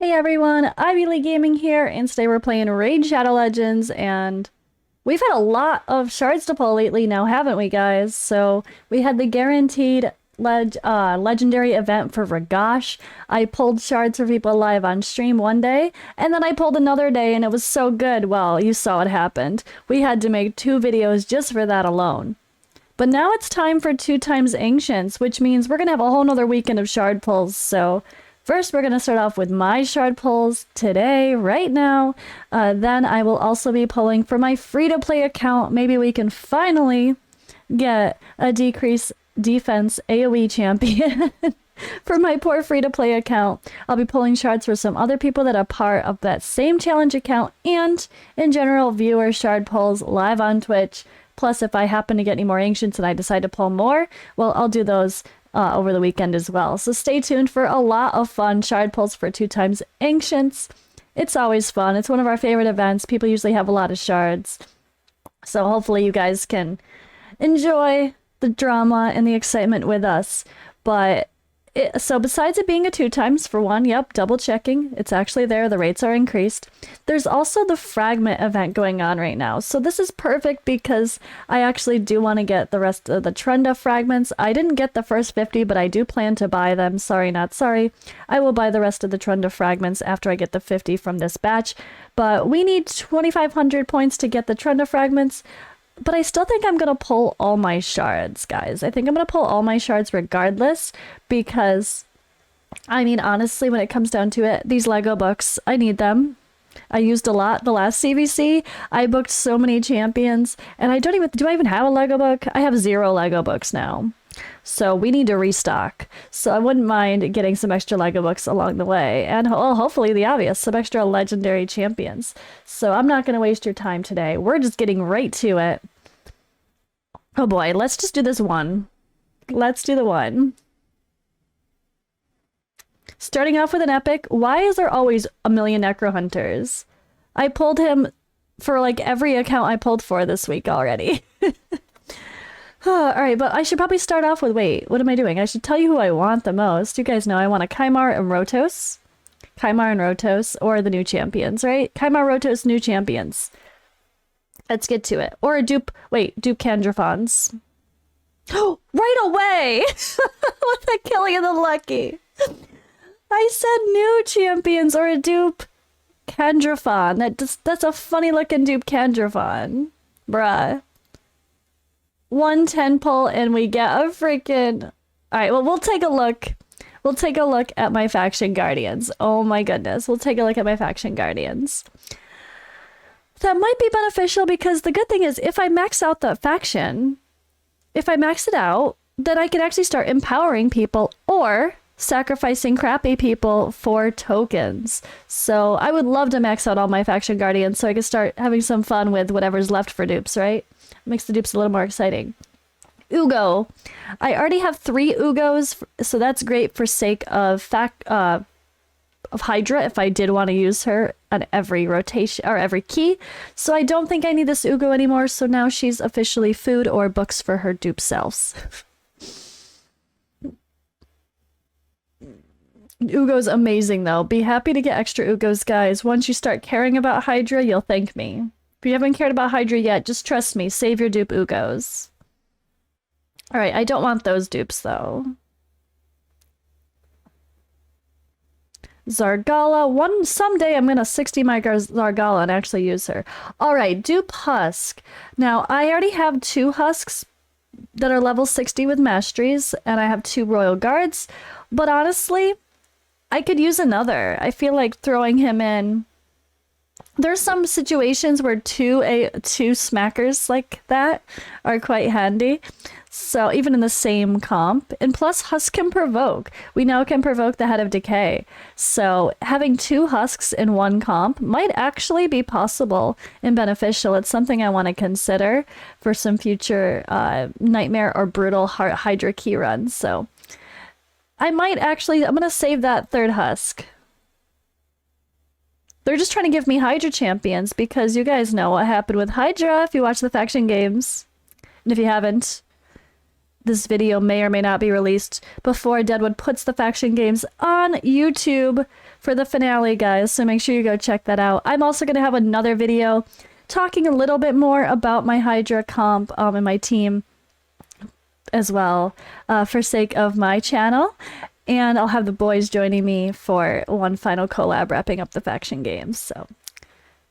Hey everyone, Ivy League Gaming here, and today we're playing Raid Shadow Legends, and we've had a lot of shards to pull lately now, haven't we guys? So, we had the guaranteed legendary event for Ragash. I pulled shards for people live on stream one day, and then I pulled another day, and it was so good. Well, you saw what happened. We had to make 2 videos just for that alone. But now it's time for 2 times Ancients, which means we're gonna have a whole nother weekend of shard pulls, so... First, we're going to start off with my shard pulls today, right now. Then I will also be pulling for my free-to-play account. Maybe we can finally get a decrease defense AoE champion for my poor free-to-play account. I'll be pulling shards for some other people that are part of that same challenge account, and in general, viewer shard pulls live on Twitch. Plus, if I happen to get any more Ancients and I decide to pull more, well, I'll do those over the weekend as well. So stay tuned for a lot of fun shard pulls for 2 times Ancients. It's always fun. It's one of our favorite events. People usually have a lot of shards. So hopefully you guys can enjoy the drama and the excitement with us. But so besides it being a 2 times for 1, yep, double checking, it's actually there, the rates are increased. There's also the fragment event going on right now. So this is perfect because I actually do want to get the rest of the Trenda fragments. I didn't get the first 50, but I do plan to buy them. Sorry, not sorry. I will buy the rest of the Trenda fragments after I get the 50 from this batch. But we need 2,500 points to get the Trenda fragments. But I still think I'm going to pull all my shards, guys. I think I'm going to pull all my shards regardless because, I mean, honestly, when it comes down to it, these Lego books, I need them. I used a lot the last CVC. I booked so many champions, and I don't even, do I even have a Lego book? I have 0 Lego books now. So we need to restock. So I wouldn't mind getting some extra Lego books along the way. And hopefully the obvious, some extra legendary champions. So I'm not going to waste your time today. We're just getting right to it. Oh boy, let's just do this one. Let's do the one. Starting off with an epic. Why is there always a million Necro Hunters? I pulled him for like every account I pulled for this week already. Alright, but I should probably start off with, wait, what am I doing? I should tell you who I want the most. You guys know I want a Kymar and Rotos. Kymar and Rotos, or the new champions, right? Kymar, Rotos, new champions. Let's get to it. Or a dupe, wait, dupe Candrafons. Oh, right away! With the killing of the lucky. I said new champions or a dupe Candrafon. That's a funny looking dupe Candrafon. Bruh. 110 pull and we get a freaking... Alright, well, we'll take a look. We'll take a look at my Faction Guardians. Oh my goodness. We'll take a look at my Faction Guardians. That might be beneficial because the good thing is if I max out that faction, if I max it out, then I can actually start empowering people or sacrificing crappy people for tokens. So I would love to max out all my Faction Guardians so I can start having some fun with whatever's left for dupes, right? Makes the dupes a little more exciting. Ugo. I already have 3 Ugos, so that's great for sake of Hydra if I did want to use her on every rotation or every key. So I don't think I need this Ugo anymore, so now she's officially food or books for her dupe selves. Ugo's amazing though. Be happy to get extra Ugos, guys. Once you start caring about Hydra, you'll thank me. If you haven't cared about Hydra yet, just trust me. Save your dupe Ugos. Alright, I don't want those dupes, though. Zargala. Someday I'm gonna 60 my Zargala and actually use her. Alright, dupe Husk. Now, I already have 2 Husks that are level 60 with Masteries, and I have 2 Royal Guards. But honestly, I could use another. I feel like throwing him in... There's some situations where two smackers like that are quite handy. So even in the same comp. And plus Husk can provoke. We now can provoke the Head of Decay. So having 2 Husks in 1 comp might actually be possible and beneficial. It's something I want to consider for some future Nightmare or Brutal Hydra key runs. So I might actually, I'm going to save that 3rd Husk. They're just trying to give me Hydra champions because you guys know what happened with Hydra if you watch the faction games. And if you haven't, this video may or may not be released before Deadwood puts the faction games on YouTube for the finale, guys. So make sure you go check that out. I'm also going to have another video talking a little bit more about my Hydra comp and my team as well, for sake of my channel. And I'll have the boys joining me for one final collab wrapping up the faction games. So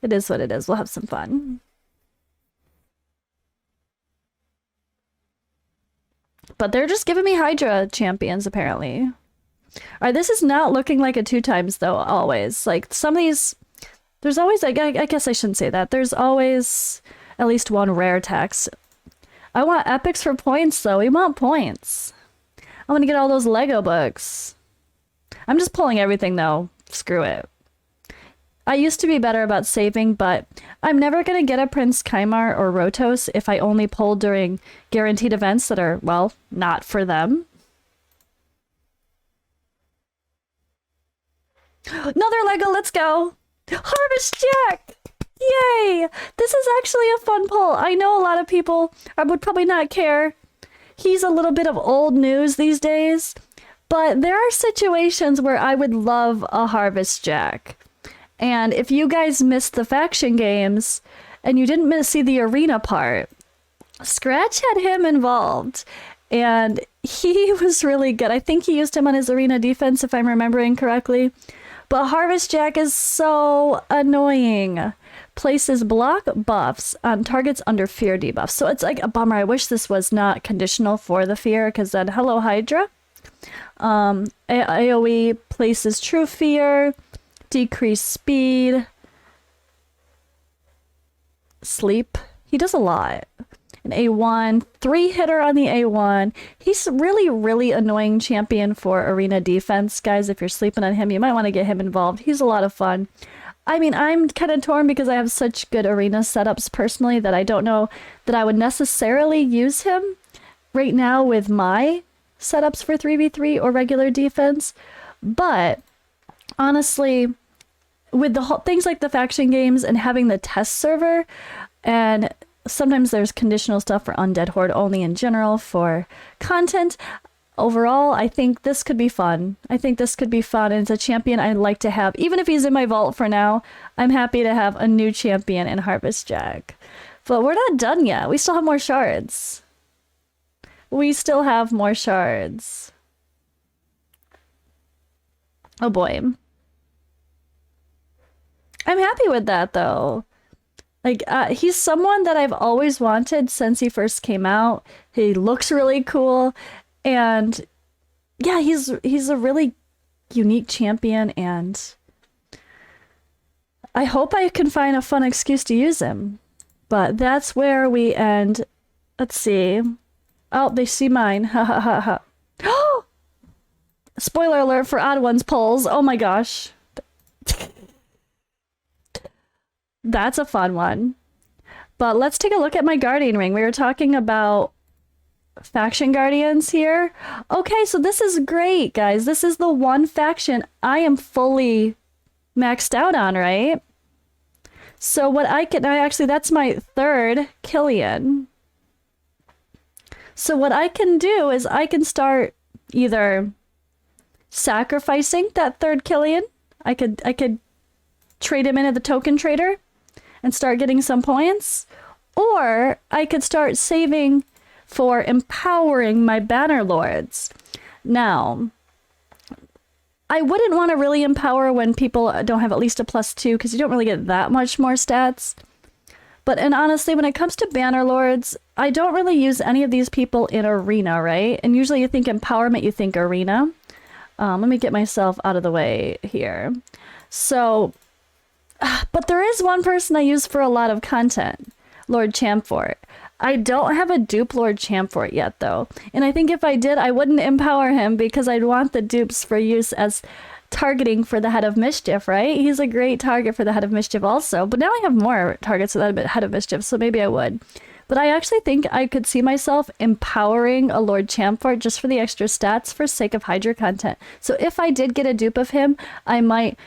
it is what it is. We'll have some fun. But they're just giving me Hydra champions, apparently. All right, this is not looking like a 2x, though, always. Like, some of these... There's always... I guess I shouldn't say that. There's always at least one rare text. I want epics for points, though. We want points. I want to get all those Lego books. I'm just pulling everything, though. Screw it. I used to be better about saving, but I'm never going to get a Prince Kymar or Rotos if I only pull during guaranteed events that are, well, not for them. Another Lego, let's go! Harvest Jack! Yay! This is actually a fun pull. I know a lot of people would probably not care. He's a little bit of old news these days, but there are situations where I would love a Harvest Jack. And if you guys missed the faction games and you didn't see the arena part, Scratch had him involved and he was really good. I think he used him on his arena defense, if I'm remembering correctly. But Harvest Jack is so annoying. Places block buffs on targets under fear debuffs. So it's like a bummer. I wish this was not conditional for the fear, because then hello Hydra. AoE places true fear, decrease speed, sleep. He does a lot. An A1, 3-hitter on the A1. He's really annoying champion for arena defense. Guys, if you're sleeping on him, you might want to get him involved. He's a lot of fun. I mean, I'm kind of torn because I have such good arena setups personally that I don't know that I would necessarily use him right now with my setups for 3v3 or regular defense. But honestly, with the whole things like the faction games and having the test server, and sometimes there's conditional stuff for Undead Horde only in general for content. Overall, I think this could be fun. I think this could be fun, and it's a champion I'd like to have. Even if he's in my vault for now, I'm happy to have a new champion in Harvest Jack. But we're not done yet. We still have more shards. We still have more shards. Oh boy. I'm happy with that, though. Like, he's someone that I've always wanted since he first came out. He looks really cool. And yeah, he's a really unique champion, and I hope I can find a fun excuse to use him. But that's where we end. Let's see. Oh, they see mine. Ha ha ha ha. Spoiler alert for Odd Ones polls. Oh my gosh. That's a fun one. But let's take a look at my Guardian Ring. We were talking about faction guardians here. Okay, so this is great, guys. This is the one faction I am fully maxed out on, right? So what that's my third Killian. So what I can do is I can start either sacrificing that third Killian. I could trade him into the token trader and start getting some points, or I could start saving for empowering my banner lords. Now, I wouldn't want to really empower when people don't have at least a +2, because you don't really get that much more stats. And honestly, when it comes to banner lords, I don't really use any of these people in arena, right? And usually you think empowerment, you think arena. Let me get myself out of the way here. So, but there is one person I use for a lot of content, Lord Champfort. I don't have a dupe Lord Champfort yet, though. And I think if I did, I wouldn't empower him because I'd want the dupes for use as targeting for the Head of Mischief, right? He's a great target for the Head of Mischief also. But now I have more targets for the Head of Mischief, so maybe I would. But I actually think I could see myself empowering a Lord Champfort just for the extra stats for sake of Hydra content. So if I did get a dupe of him, I might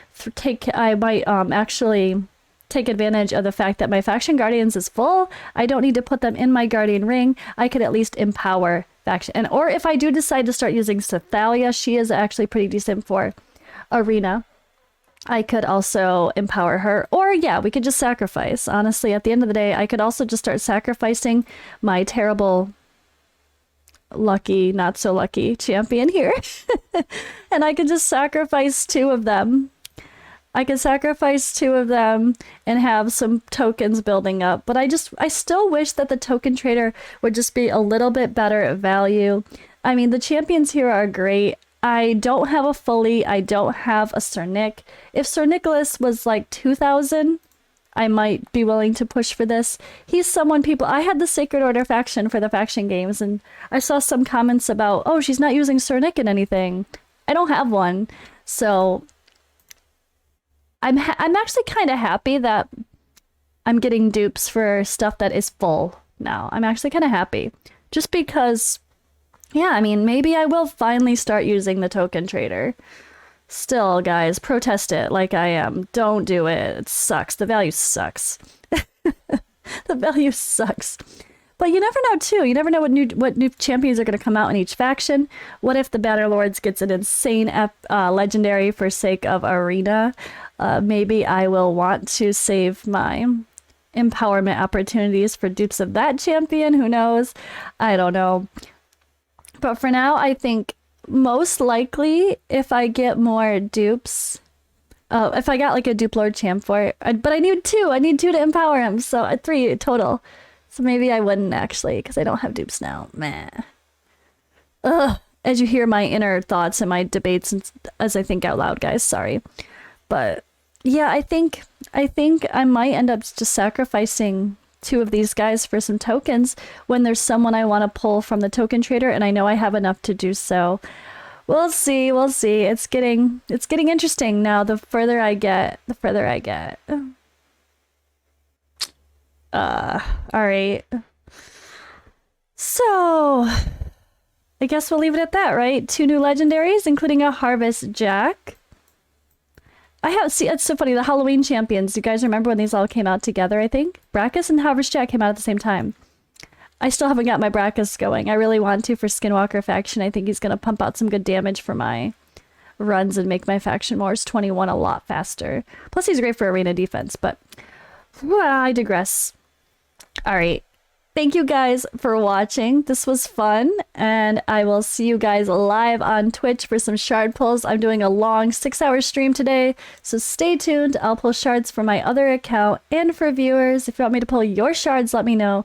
actually take advantage of the fact that my Faction Guardians is full. I don't need to put them in my Guardian Ring. I could at least empower faction. And or if I do decide to start using Cythalia, she is actually pretty decent for arena. I could also empower her. Or yeah, we could just sacrifice. Honestly, at the end of the day, I could also just start sacrificing my terrible, lucky, not so lucky champion here. And I could just sacrifice 2 of them. I could sacrifice 2 of them and have some tokens building up. But I still wish that the token trader would just be a little bit better at value. I mean, the champions here are great. I don't have a Fully. I don't have a Cernic. If Sir Nicholas was like 2,000, I might be willing to push for this. He's someone I had the Sacred Order faction for the faction games, and I saw some comments about, oh, she's not using Cernic in anything. I don't have one. So I'm actually kind of happy that I'm getting dupes for stuff that is full now. I'm actually kind of happy. Just because, yeah, I mean, maybe I will finally start using the token trader. Still, guys, protest it like I am. Don't do it. It sucks. The value sucks. The value sucks. But you never know, too. You never know what new champions are going to come out in each faction. What if the Bannerlords gets an insane legendary for sake of arena? Maybe I will want to save my empowerment opportunities for dupes of that champion. Who knows? I don't know. But for now, I think most likely if I get more dupes, if I got like a dupe lord champ for it, but I need 2. I need 2 to empower him. So 3 total. So maybe I wouldn't actually, because I don't have dupes now. Meh. Ugh. As you hear my inner thoughts and my debates as I think out loud, guys. Sorry. But yeah, I think I might end up just sacrificing 2 of these guys for some tokens when there's someone I want to pull from the token trader, and I know I have enough to do so. We'll see. We'll see. It's getting interesting now. The further I get, the further I get. All right. So, I guess we'll leave it at that, right? 2 new legendaries, including a Harvest Jack. It's so funny, the Halloween champions, you guys remember when these all came out together, I think? Brackus and Harvest Jack came out at the same time. I still haven't got my Brackus going. I really want to for Skinwalker faction. I think he's going to pump out some good damage for my runs and make my faction Wars 21 a lot faster. Plus he's great for arena defense, but I digress. All right. Thank you guys for watching. This was fun, and I will see you guys live on Twitch for some shard pulls. I'm doing a long 6-hour stream today, so stay tuned. I'll pull shards for my other account and for viewers. If you want me to pull your shards, let me know.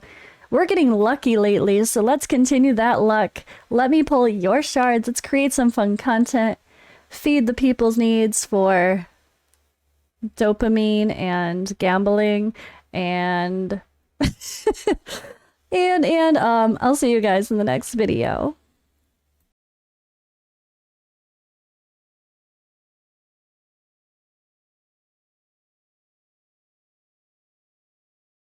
We're getting lucky lately, so let's continue that luck. Let me pull your shards. Let's create some fun content. Feed the people's needs for dopamine and gambling and... and I'll see you guys in the next video.